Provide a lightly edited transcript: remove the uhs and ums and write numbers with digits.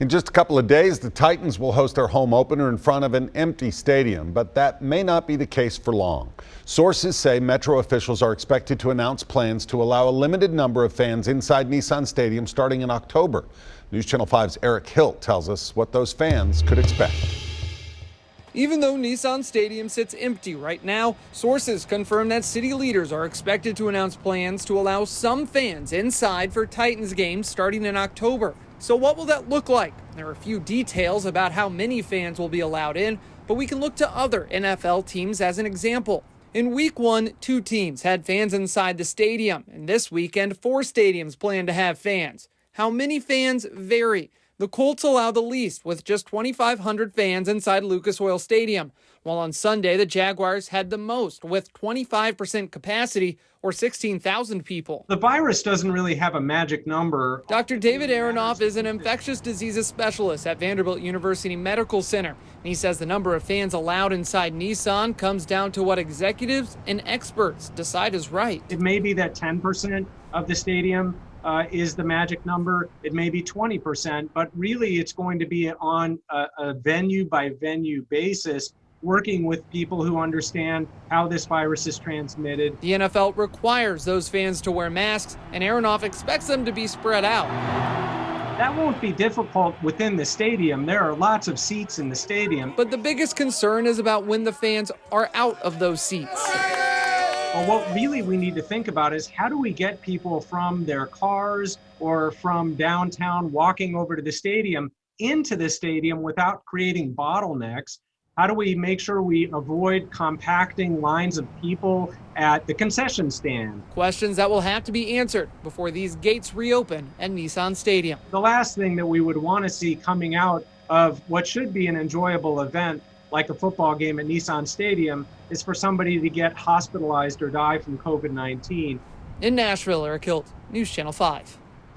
In just a couple of days, the Titans will host their home opener in front of an empty stadium, but that may not be the case for long. Sources say Metro officials are expected to announce plans to allow a limited number of fans inside Nissan Stadium starting in October. News Channel 5's Eric Hilt tells us what those fans could expect. Even though Nissan Stadium sits empty right now, sources confirm that city leaders are expected to announce plans to allow some fans inside for Titans games starting in October. So what will that look like? There are a few details about how many fans will be allowed in, but we can look to other NFL teams as an example. In week 1, 2 teams had fans inside the stadium, and this weekend 4 stadiums plan to have fans. How many fans vary. The Colts allow the least, with just 2,500 fans inside Lucas Oil Stadium, while on Sunday the Jaguars had the most, with 25% capacity, or 16,000 people. The virus doesn't really have a magic number. Dr. David Aronoff is an infectious diseases specialist at Vanderbilt University Medical Center, and he says the number of fans allowed inside Nissan comes down to what executives and experts decide is right. It may be that 10% of the stadium is the magic number. It may be 20%, but really it's going to be on a venue by venue basis, working with people who understand how this virus is transmitted. The NFL requires those fans to wear masks, and Aronoff expects them to be spread out. That won't be difficult within the stadium. There are lots of seats in the stadium. But the biggest concern is about when the fans are out of those seats. Well, what really we need to think about is how do we get people from their cars or from downtown walking over to the stadium into the stadium without creating bottlenecks? How do we make sure we avoid compacting lines of people at the concession stand? Questions that will have to be answered before these gates reopen at Nissan Stadium. The last thing that we would want to see coming out of what should be an enjoyable event like a football game at Nissan Stadium is for somebody to get hospitalized or die from COVID-19. In Nashville, Eric Hilt, News Channel 5.